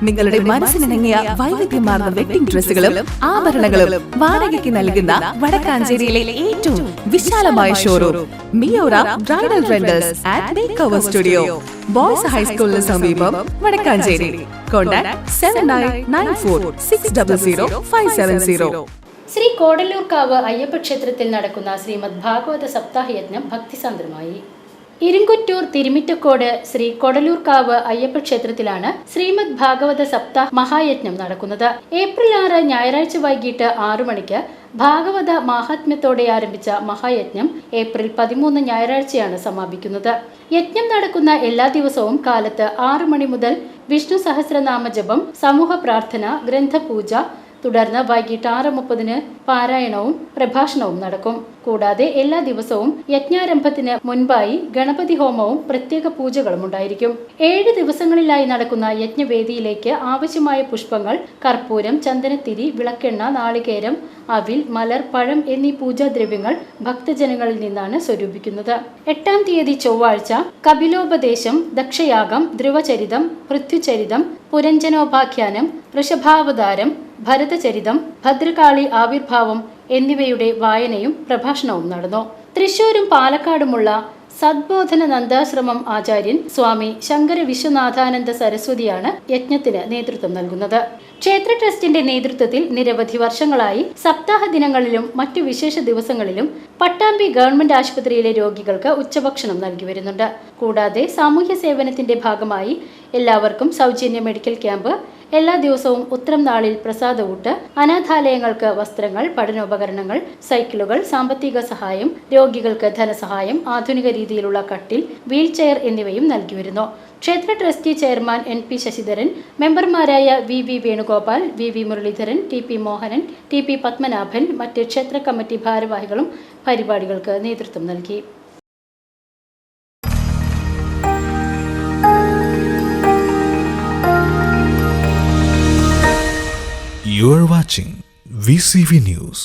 നിങ്ങളുടെ മനസ്സിനിണങ്ങിയ വൈവിധ്യമാർന്ന വെഡിംഗ് ഡ്രസ്സുകളും ആഭരണങ്ങളും വാടകയ്ക്ക് നൽകുന്ന വടക്കാഞ്ചേരിയിലെ ഏറ്റവും വിശാലമായ showroom Miora bridal rentals and make over studio, boys ഹൈസ്കൂളിന് സമീപം, വടക്കാഞ്ചേരി. കോൺടാക്ട് 7994600570. ശ്രീ കോടല്ലൂർക്കാവ് അയ്യപ്പക്ഷേത്രത്തിൽ നടക്കുന്ന ശ്രീമദ് ഭാഗവത സപ്താഹയജ്ഞം ഭക്തിസാന്ദ്രമായി. ഇരിങ്കുറ്റൂർ തിരുമിറ്റക്കോട് ശ്രീ കൊടലൂർക്കാവ് അയ്യപ്പക്ഷേത്രത്തിലാണ് ശ്രീമദ് ഭാഗവത സപ്താഹ മഹായജ്ഞം നടക്കുന്നത്. ഏപ്രിൽ 6 ഞായറാഴ്ച വൈകിട്ട് 6 മണിക്ക് ഭാഗവത മാഹാത്മ്യത്തോടെ ആരംഭിച്ച മഹായജ്ഞം ഏപ്രിൽ 13 ഞായറാഴ്ചയാണ് സമാപിക്കുന്നത്. യജ്ഞം നടക്കുന്ന എല്ലാ ദിവസവും കാലത്ത് 6 മണി മുതൽ വിഷ്ണു സഹസ്രനാമ ജപം, സമൂഹ പ്രാർത്ഥന, ഗ്രന്ഥപൂജ, തുടർന്ന് വൈകിട്ട് 6:30 പാരായണവും പ്രഭാഷണവും നടക്കും. കൂടാതെ എല്ലാ ദിവസവും യജ്ഞാരംഭത്തിന് മുൻപായി ഗണപതി ഹോമവും പ്രത്യേക പൂജകളും ഉണ്ടായിരിക്കും. 7 ദിവസങ്ങളിലായി നടക്കുന്ന യജ്ഞവേദിയിലേക്ക് ആവശ്യമായ പുഷ്പങ്ങൾ, കർപ്പൂരം, ചന്ദനത്തിരി, വിളക്കെണ്ണ, നാളികേരം, അവിൽ, മലർ, പഴം എന്നീ പൂജാദ്രവ്യങ്ങൾ ഭക്തജനങ്ങളിൽ നിന്നാണ് സ്വരൂപിക്കുന്നത്. 8-ാം തീയതി ചൊവ്വാഴ്ച കപിലോപദേശം, ദക്ഷയാഗം, ധ്രുവചരിതം, പൃഥ്വിചരിതം, പുരഞ്ജനോപാഖ്യാനം, വൃഷഭാവതാരം, ഭരതചരിതം, ഭദ്രകാളി ആവിർഭാവം എന്നിവയുടെ വായനയും പ്രഭാഷണവും നടന്നു. തൃശൂരും പാലക്കാടുമുള്ള സദ്ബോധന നന്ദാശ്രമം ആചാര്യൻ സ്വാമി ശങ്കര വിശ്വനാഥാനന്ദ സരസ്വതിയാണ് യജ്ഞത്തിന് നേതൃത്വം നൽകുന്നത്. ക്ഷേത്ര ട്രസ്റ്റിന്റെ നേതൃത്വത്തിൽ നിരവധി വർഷങ്ങളായി സപ്താഹ ദിനങ്ങളിലും മറ്റു വിശേഷ ദിവസങ്ങളിലും പട്ടാമ്പി ഗവൺമെന്റ് ആശുപത്രിയിലെ രോഗികൾക്ക് ഉച്ചഭക്ഷണം നൽകി വരുന്നുണ്ട്. കൂടാതെ സാമൂഹ്യ സേവനത്തിന്റെ ഭാഗമായി എല്ലാവർക്കും സൗജന്യ മെഡിക്കൽ ക്യാമ്പ്, എല്ലാ ദിവസവും ഉത്രം നാളിൽ പ്രസാദഊട്ട്, അനാഥാലയങ്ങൾക്ക് വസ്ത്രങ്ങൾ, പഠനോപകരണങ്ങൾ, സൈക്കിളുകൾ, സാമ്പത്തിക സഹായം, രോഗികൾക്ക് ധനസഹായം, ആധുനിക രീതിയിലുള്ള കട്ടിൽ, വീൽചെയർ എന്നിവയും നൽകി വരുന്നു. ക്ഷേത്ര ട്രസ്റ്റി ചെയർമാൻ NP ശശിധരൻ, മെമ്പർമാരായ VV Venugopal, VV Muraleedharan, TP Mohanan, TP Padmanabhan, മറ്റ് ക്ഷേത്ര കമ്മിറ്റി ഭാരവാഹികളും പരിപാടികൾക്ക് നേതൃത്വം നൽകി. You are watching VCV News.